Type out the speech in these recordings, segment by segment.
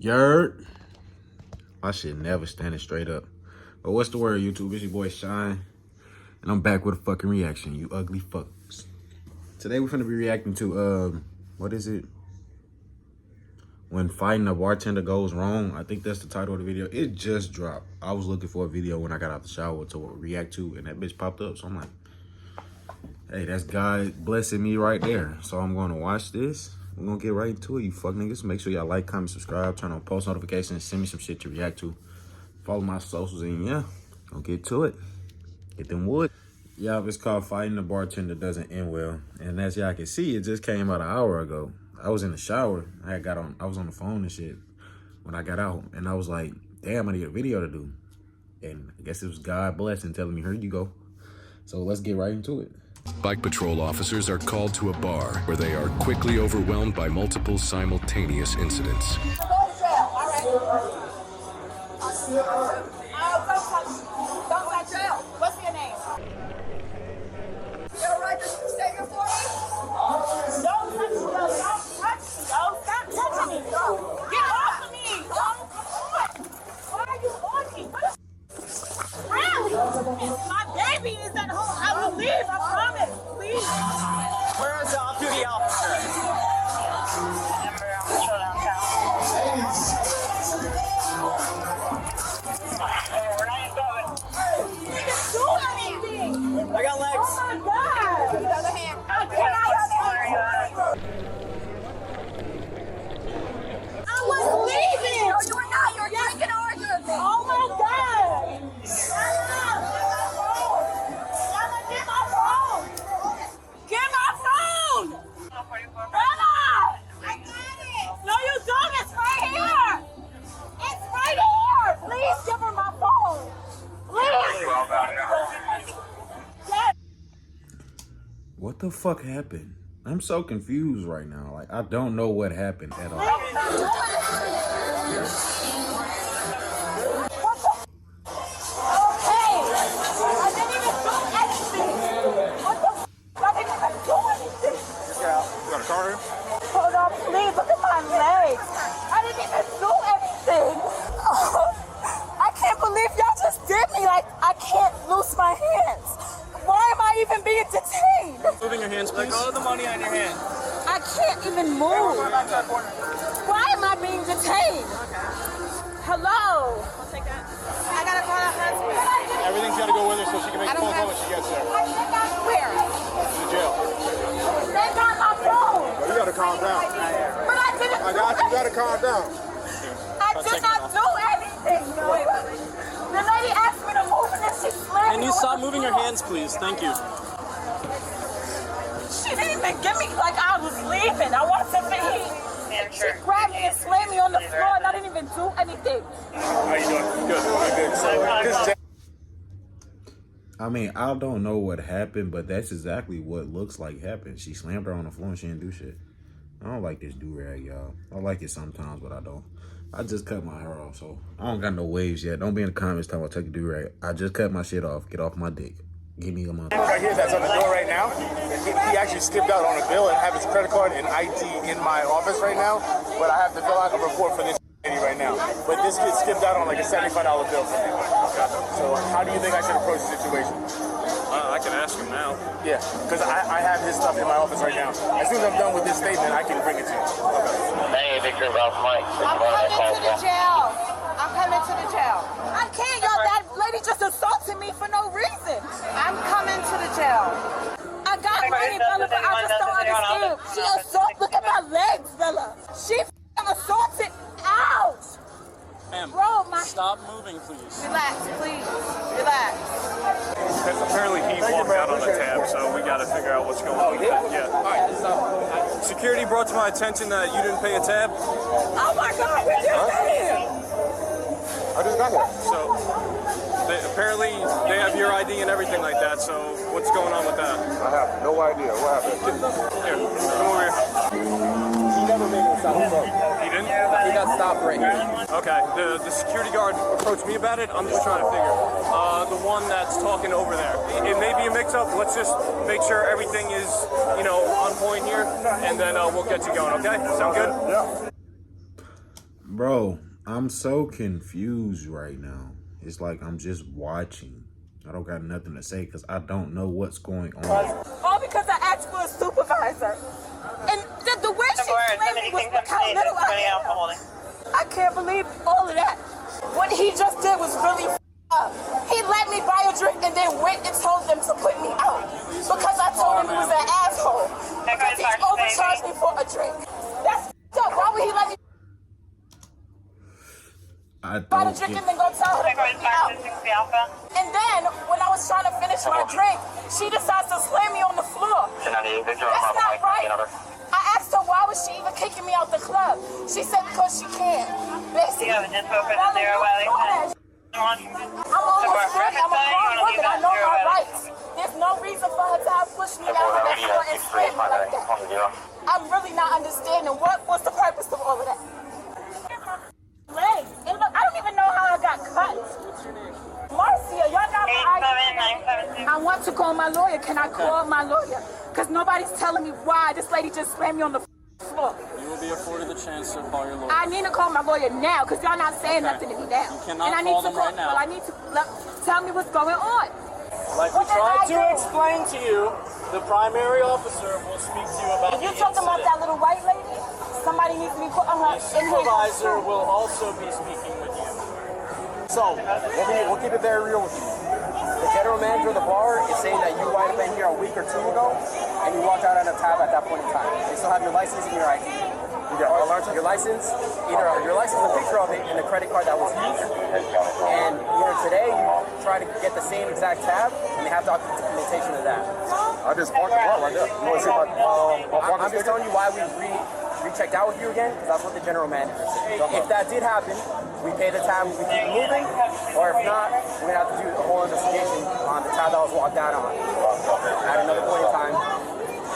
Yerd. I should never stand it straight up. But what's the word, YouTube? It's your boy Shine. And I'm back with a fucking reaction, you ugly fucks. Today we're finna be reacting to, what is it? When fighting a bartender goes wrong. I think that's the title of the video. It just dropped. I was looking for a video when I got out the shower to react to, and that bitch popped up. So I'm like, hey, that's God blessing me right there. So I'm gonna watch this. We're gonna get right into it, you fuck niggas. Make sure y'all like, comment, subscribe, turn on post notifications, send me some shit to react to. Follow my socials, and yeah, gonna get to it. Get them wood. Yeah, it's called Fighting the Bartender Doesn't End Well. And as y'all can see, it just came out an hour ago. I was in the shower. I was on the phone and shit when I got out. And I was like, damn, I need a video to do. And I guess it was God blessing telling me, here you go. So let's get right into it. Bike patrol officers are called to a bar where they are quickly overwhelmed by multiple simultaneous incidents. What's your name? You alright to stay here for me? Don't touch me, don't touch me, stop touching me, get off of me, why are you on me? Really? My baby is at home, I will leave, I promise, please. Where is the off-duty officer? I got legs. Oh my God! Give me the other hand. I was leaving! No, you were not. You were drinking and arguing with me. Oh my God! Mama, get my phone! Get my phone! Bella! I got it! No, you don't. It's right here! It's right here! Please give her my phone! Please! What the fuck happened? I'm so confused right now. Like, I don't know what happened at all. Okay, I didn't even do anything. What the f? I didn't even do anything. Yeah, you got a car here? Hold on, please, look at my legs. I didn't even do anything. I can't believe y'all just did me. Like, I can't loose my hands. Why am I even being detained? Moving your hands, please. Let go of the money on your hand. I can't even move. Why am I being detained? Hello? I'll take that. I gotta call her husband. Everything's got to go with her so she can make a phone call when she gets there. Where? To the jail. They got my phone. You got to calm down. But I didn't. I got you. You got to calm down. I did not do anything. The lady asked me to move and then she slammed me. Can you stop moving your hands, please? Thank you. She didn't even give me, like I was leaving. I wanted to leave. She grabbed me and slammed me on the floor and I didn't even do anything. How you doing? Good. So, I mean, I don't know what happened, but that's exactly what looks like happened. She slammed her on the floor and she didn't do shit. I don't like this do-rag, y'all. I like it sometimes, but I don't. I just cut my hair off, so I don't got no waves yet. Don't be in the comments talking about take a do-rag. I just cut my shit off. Get off my dick. Give me a month. Right here, that's on the door right now. He actually skipped out on a bill and have his credit card and ID in my office right now, but I have to fill out a report for this right now. But this kid skipped out on like a $75 bill for me. So how do you think I should approach the situation? I can ask him now. Yeah, because I have his stuff in my office right now. As soon as I'm done with this statement, I can bring it to you. Hey, Victor, Ralph Mike. I'm coming to the jail. I'm coming to the jail. I can't, y'all. That lady just assaulted me for no reason. I'm coming to the jail. I got money, Bella, but I just don't understand. She assaulted. Look at my legs, Bella. She assaulted. Ouch. Ma'am, Bro, stop moving, please. Relax, please. Relax. Because apparently he walked out on the tab, so we got to figure out what's going on. Yeah. All right, stop. Security brought to my attention that you didn't pay a tab. Oh my God, we just got here. I just got here. So apparently they have your ID and everything like that. So what's going on with that? I have no idea. What happened? Here, come over here. He never made me stop himself. He didn't? He got stopped right here. Okay, the security guard approached me about it. I'm just trying to figure. The one that's talking over there. It may be a mix-up. Let's just make sure everything is, you know, on point here, and then we'll get you going, okay? Sound good? Yeah. Bro, I'm so confused right now. It's like I'm just watching. I don't got nothing to say because I don't know what's going on. All because I asked for a supervisor. And the way she explained me was look how little I am. I can't believe all of that. What he just did was really up. He let me buy a drink and then went and told them to put me out. Because I told him he was an asshole. Because he overcharged me for a drink. That's up. Why would he let me buy the drink and then go tell her to put me out? And then, when I was trying to finish my drink, she decides to slam me on the floor. That's not right. I asked her why was she even kicking me out the club. She said because she can. Basically. I'm almost 40. I'm a grown woman. I know my rights. There's no reason for her to have pushed me out of the floor and slammed me like that. I'm really not understanding what was the purpose of all of that. Legs. And look, I don't even know how I got cut. Marcia, y'all got my ID. I want to call my lawyer. Can I call my lawyer? Because nobody's telling me why this lady just slammed me on the floor. You will be afforded the chance to call your lawyer. I need to call my lawyer now because y'all not saying nothing to me now. You cannot call them right now. Well, I need to tell me what's going on. Like we tried to explain to you, the primary officer will speak to you about the You're talking about that little white lady? Somebody needs me put on her. The supervisor will also be speaking with you. So, we'll keep it very real with you. The general manager of the bar is saying that you might have been here a week or two ago, and you walked out on a tab at that point in time. They still have your license and your ID. Your license, either your license, a picture of it, and the credit card that was used. And either today you try to get the same exact tab, and they have documentation of that. I just parked the car right there. You want to see my I'm just telling you why we rechecked out with you again, because that's what the general manager said. If that did happen, we pay the tab, we keep moving, or if not, we're going to have to do a whole investigation on the tab that was walked out on at another point in time.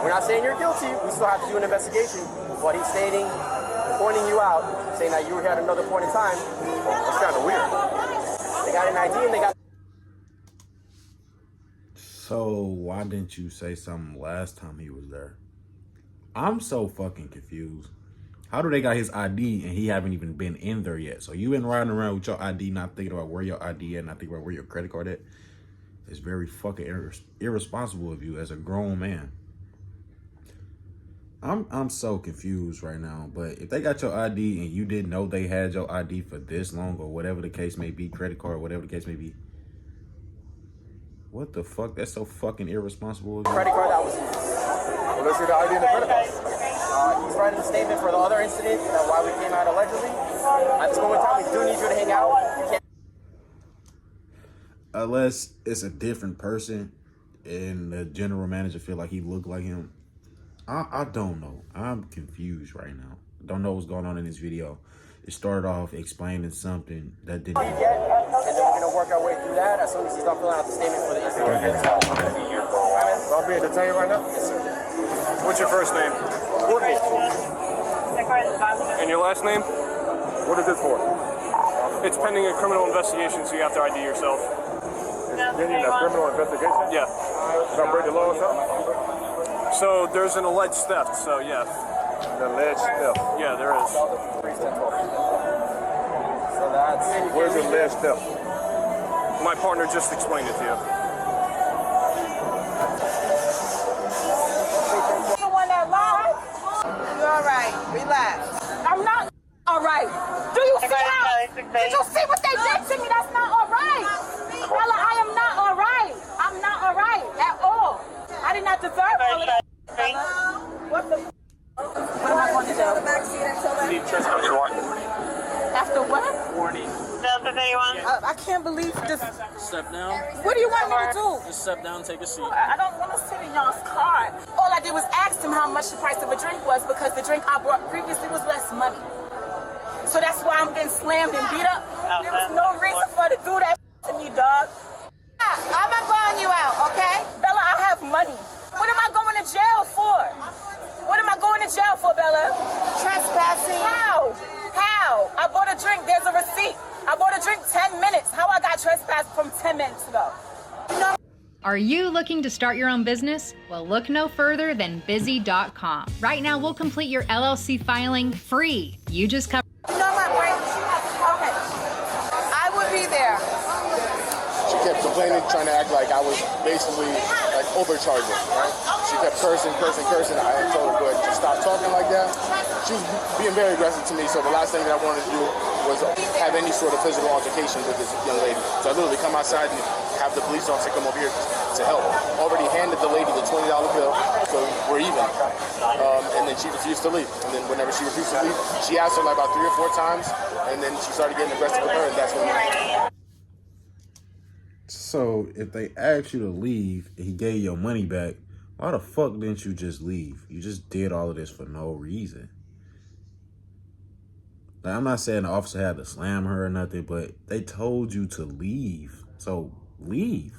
We're not saying you're guilty, we still have to do an investigation, but he's stating, pointing you out, saying that you were here at another point in time. That's kind of weird. They got an ID and they got... So why didn't you say something last time he was there? I'm so fucking confused. How do they got his ID and he haven't even been in there yet? So you been riding around with your ID, not thinking about where your ID at, not thinking about where your credit card at. It's very fucking irresponsible of you as a grown man. I'm so confused right now. But if they got your ID and you didn't know they had your ID for this long or whatever the case may be, credit card, whatever the case may be, what the fuck? That's so fucking irresponsible of you. Credit card that was used. Well, let's see the ID and the credit card. He's writing a statement for the other incident, why we came out allegedly. At this moment in time, we do need you to hang out. You can't... Unless it's a different person and the general manager feel like he looked like him. I don't know. I'm confused right now. Don't know what's going on in this video. It started off explaining something that didn't. And then we're going to work our way through that as soon as he's done filling out the statement for the incident. I'll be entertained right now. Yes, sir. What's your first name? Courtney. And your last name? What is this for? It's pending a criminal investigation, so you have to ID yourself. It's pending a criminal investigation? Yeah. Did I break the law or something? So there's an alleged theft, so yeah. An alleged theft. Yeah, there is. So that's... Where's the alleged theft? My partner just explained it to you. The one that lied? You're all right. Relax. I'm not all right. Do you see how? Did you see what they did to me? That's not all right. Bella, I am not all right. I'm not all right at all. I did not deserve all of that. What the? What am I going to do? After what? Warning. I can't believe this. Step down. What do you want me to do? Just step down, take a seat. I don't want to sit in y'all's car. All I did was ask him how much the price of a drink was because the drink I bought previously was less money. So that's why I'm getting slammed and beat up. There was no reason for her to do that to me, dog. I'm not calling you out, okay? Bella, I have money. What am I going to jail for? What am I going to jail for, Bella? Trespassing. How? How? I bought a drink. There's a receipt. I bought a drink 10 minutes. How I got trespassed from 10 minutes ago? No. Are you looking to start your own business? Well, look no further than busy.com. Right now, we'll complete your LLC filing free. You just cover. You know my brand. kept complaining, trying to act like I was basically like overcharging, right? She kept cursing. I told her, go ahead, just stop talking like that. She was being very aggressive to me, so the last thing that I wanted to do was have any sort of physical altercation with this young lady. So I literally come outside and have the police officer come over here to help. Already handed the lady the $20 bill, so we're even. And then she refused to leave. And then whenever she refused to leave, she asked her like about 3 or 4 times, and then she started getting aggressive with her, and that's when So if they asked you to leave and he gave your money back, why the fuck didn't you just leave? You just did all of this for no reason. Like, I'm not saying the officer had to slam her or nothing, but they told you to leave. So leave.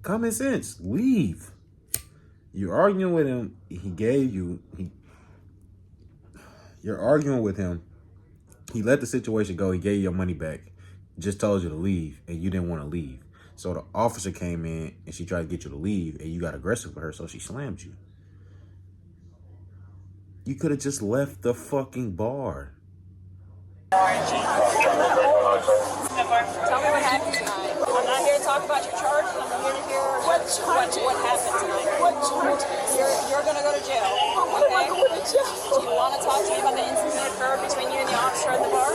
Common sense, leave. You're arguing with him. You're arguing with him. He let the situation go. He gave you your money back. Just told you to leave, and you didn't want to leave. So the officer came in, and she tried to get you to leave, and you got aggressive with her, so she slammed you. You could have just left the fucking bar. Tell me what happened tonight. I'm not here to talk about your charges. I'm here to hear what happened tonight. What charges? You're going to go to jail. What am I going to jail for? Do you want to talk to me about the incident that occurred between you and the officer at the bar?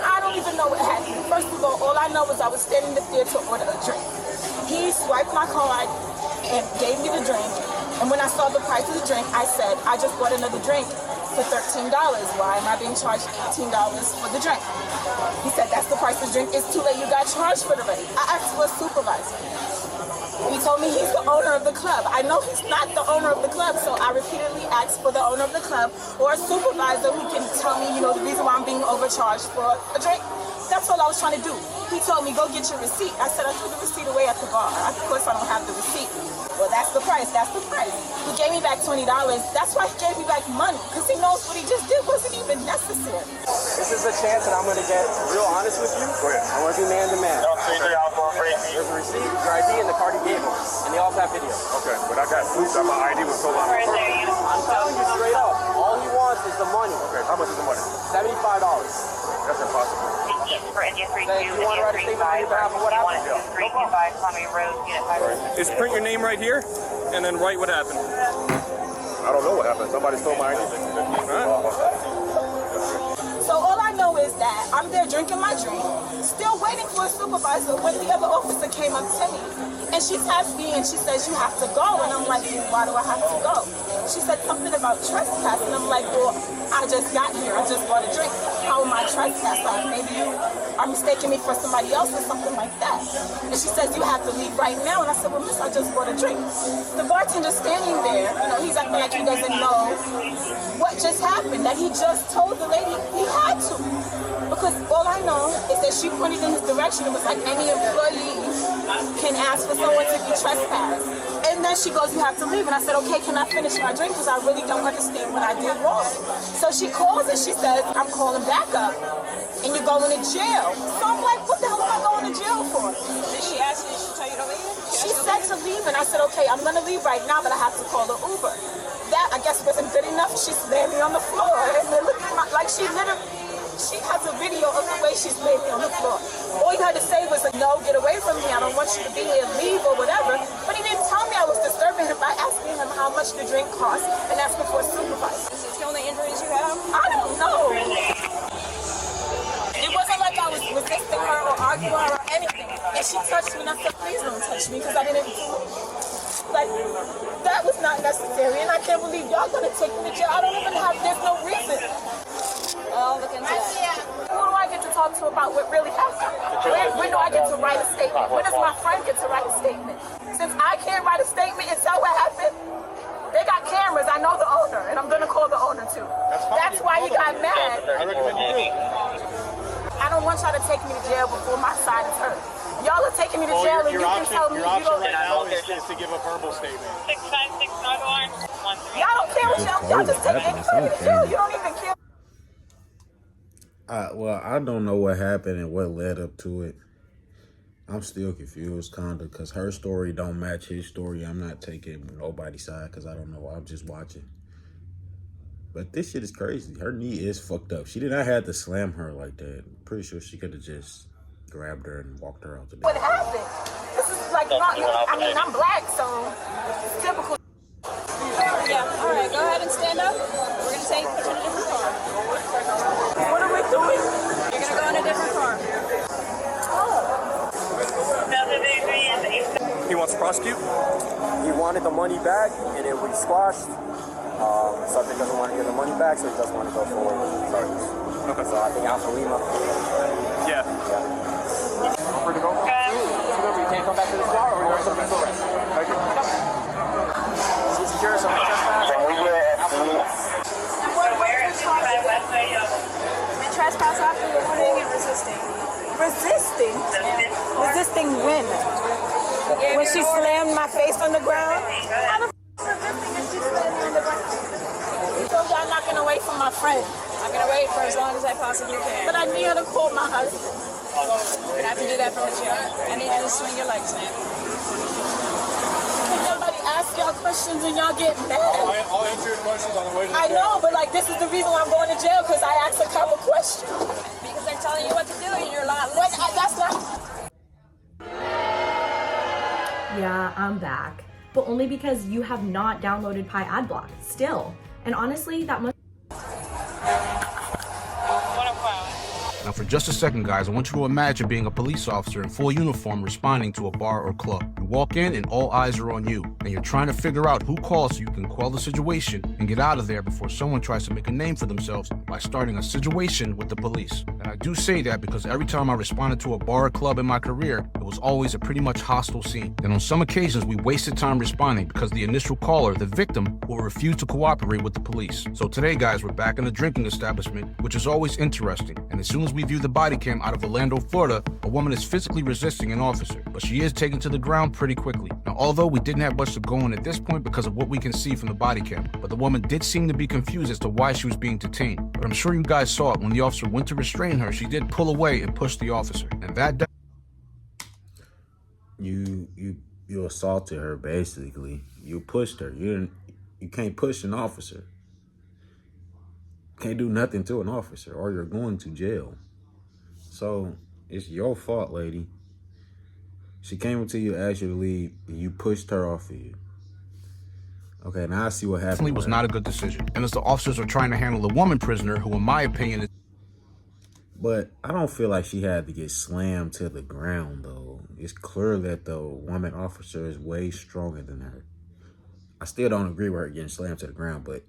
I don't even know what happened. First of all I know is I was standing there to order a drink. He swiped my card and gave me the drink. And when I saw the price of the drink, I said, I just bought another drink for $13. Why am I being charged $18 for the drink? He said, that's the price of the drink. It's too late. You got charged for the rate. I asked for a supervisor. He told me he's the owner of the club. I know he's not the owner of the club, so I repeatedly asked for the owner of the club or a supervisor who can tell me, the reason why I'm being overcharged for a drink. That's all I was trying to do. He told me, go get your receipt. I said, I threw the receipt away at the bar. Of course, I don't have the receipt. Well, that's the price. He gave me back $20. That's why he gave me back money, because he knows what he just did wasn't even necessary. This is a chance that I'm going to get real honest with you. Go ahead. I want to be man to man. There's a receipt, your ID, and the card he gave him. And they also have video. Okay, but I got proof that my ID was stolen. I'm telling you straight up, all he wants is the money. Okay, how much is the money? $75. That's impossible. Then you want to write a statement on your behalf of what happened? Is print your name right here, and then write what happened. I don't know what happened. Somebody stole my ID. So all I know is that I'm there drinking my drink, still waiting for a supervisor when the other officer came up to me. And she taps me and she says, you have to go. And I'm like, why do I have to go? She said something about trespass. And I'm like, well, I just got here. I just bought a drink. How am I trespassing? Maybe you are mistaking me for somebody else or something like that. And she says, you have to leave right now. And I said, well, miss, I just bought a drink. The bartender's standing there. He's acting like he doesn't know what just happened, that he just told the lady he had to. Because all I know is that she pointed in his direction. It was like any employee can ask for someone to be trespassed. And then she goes, you have to leave. And I said, okay, can I finish my drink? Because I really don't understand what I did wrong. So she calls and she says, I'm calling back up. And you're going to jail. So I'm like, what the hell am I going to jail for? Did she ask you, did she tell you to leave? She said to leave. And I said, okay, I'm going to leave right now, but I have to call the Uber. That, I guess, wasn't good enough. She slammed me on the floor. And then look at like she has a video of the way she's laying me on the floor. All you had to say was, no, get away from me. I don't want you to be here, leave or whatever. But he didn't tell me I was disturbing him by asking him how much the drink cost and asking for a supervisor. Is this the only injuries you have? I don't know. It wasn't like I was resisting her or arguing her or anything. And she touched me and I said, please don't touch me because I didn't like, that was not necessary. And I can't believe y'all gonna take me to jail. I don't even have, there's no reason. I'll look into that. Who do I get to talk to about what really happened? When do I get to write a statement? When does my friend get to write a statement? Since I can't write a statement and tell what happened, they got cameras. I know the owner, and I'm gonna call the owner too. That's why he got mad. I recommend you do. I don't want y'all to take me to jail before my side is hurt. Y'all are taking me to jail and you can tell me you don't. Right now is to give a verbal statement. 656 Northern. Y'all don't care what y'all just take anybody to jail. You don't even care. Well, I don't know what happened and what led up to it. I'm still confused, kinda, because her story don't match his story. I'm not taking nobody's side because I don't know. I'm just watching. But this shit is crazy. Her knee is fucked up. She did not have to slam her like that. I'm pretty sure she could have just grabbed her and walked her out the door. What happened? This is like, I'm black, so it's typical. Yeah, all right, go ahead and stand up. We're going to put you in a different car. What are we doing? You're going to go in a different car. He wants to prosecute? He wanted the money back, and it was squashed. Subject doesn't want to give the money back, so he doesn't want to go forward with the charges. Okay. So I think Alpha Lima. Yeah. Where to go? Remember, you can't come back to this car, or we're going to put arrest. Thank you. See secure, so And trespass after the warning and resisting. Resisting? Resisting when? When she slammed my face on the ground? How the f*** resisting if she slammed me on the ground? So y'all knocking away from my friend. I'm going to wait for as long as I possibly can. But I need her to call my husband. I have to do that from the chair. I need you to swing your legs, man. Can nobody ask y'all questions and y'all get mad? I'll answer your questions on the way to the I know, but like this is the reason why I'm going to jail, because I asked a couple questions. Because they're telling you what to do and you're not But listening. that's not... Yeah, I'm back. But only because you have not downloaded Pi Adblock still. And honestly, that must... Now for just a second, guys, I want you to imagine being a police officer in full uniform responding to a bar or club. You walk in and all eyes are on you, and you're trying to figure out who calls so you can quell the situation and get out of there before someone tries to make a name for themselves by starting a situation with the police. And I do say that because every time I responded to a bar or club in my career, it was always a pretty much hostile scene. And on some occasions, we wasted time responding because the initial caller, the victim, will refuse to cooperate with the police. So today, guys, we're back in a drinking establishment, which is always interesting. And as soon as we view the body cam out of Orlando, Florida, a woman is physically resisting an officer, but she is taken to the ground pretty quickly. Now, although we didn't have much to go on at this point because of what we can see from the body cam, but the woman did seem to be confused as to why she was being detained. But I'm sure you guys saw it when the officer went to restrain her, she did pull away and push the officer. And that You assaulted her, basically. You pushed her. You can't push an officer. Can't do nothing to an officer, or you're going to jail. So it's your fault, lady. She came up to you, asked you to leave, and you pushed her off of you. Okay, now I see what happened. definitely was not a good decision. And as the officers are trying to handle the woman prisoner, who in my opinion is... But I don't feel like she had to get slammed to the ground, though. It's clear that the woman officer is way stronger than her. I still don't agree with her getting slammed to the ground, but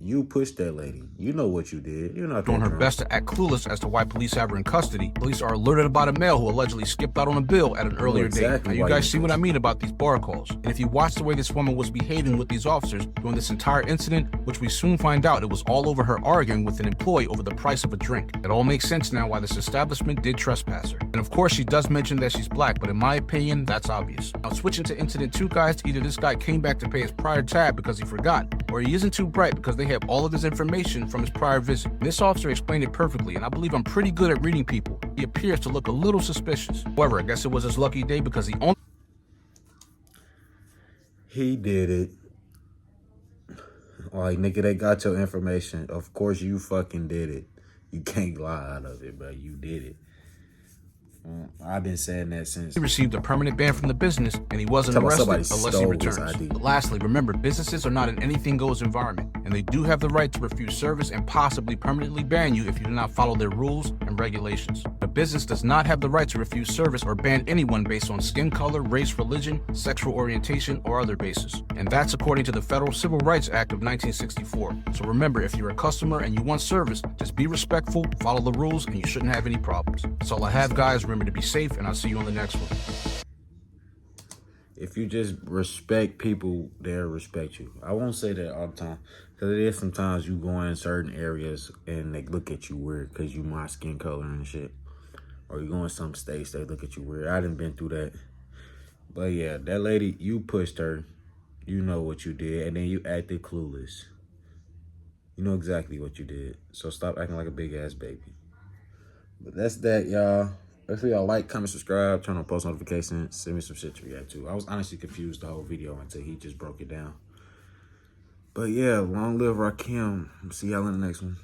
you pushed that lady. You know what you did. You're not doing her best to act clueless as to why police have her in custody. Police are alerted about a male who allegedly skipped out on a bill at an earlier date. Now, you guys see what I mean about these bar calls. And if you watch the way this woman was behaving with these officers during this entire incident, which we soon find out it was all over her arguing with an employee over the price of a drink. It all makes sense now why this establishment did trespass her. And of course, she does mention that she's black, but in my opinion, that's obvious. Now, switching to incident 2, guys, either this guy came back to pay his prior tab because he forgot, or he isn't too bright because they have all of his information from his prior visit. This officer explained it perfectly, and I believe I'm pretty good at reading people. He appears to look a little suspicious. However, I guess it was his lucky day because He did it. Like, nigga, they got your information. Of course you fucking did it. You can't lie out of it, bro. You did it. I've been saying that since he received a permanent ban from the business, and he wasn't arrested unless he returns. But lastly, remember, businesses are not an anything-goes environment, and they do have the right to refuse service and possibly permanently ban you if you do not follow their rules and regulations. A business does not have the right to refuse service or ban anyone based on skin color, race, religion, sexual orientation, or other basis. And that's according to the Federal Civil Rights Act of 1964. So remember, if you're a customer and you want service, just be respectful, follow the rules, and you shouldn't have any problems. That's all I have, guys. Remember to be safe, and I'll see you on the next one. If you just respect people, they'll respect you. I won't say that all the time, because it is sometimes you go in certain areas and they look at you weird because you my skin color and shit. Or you go in some states, they look at you weird. I done been through that. But yeah, that lady, you pushed her. You know what you did, and then you acted clueless. You know exactly what you did. So stop acting like a big ass baby. But that's that, y'all. Make sure y'all like, comment, subscribe, turn on post notifications, send me some shit to react to. I was honestly confused the whole video until he just broke it down. But yeah, long live Rakim. See y'all in the next one.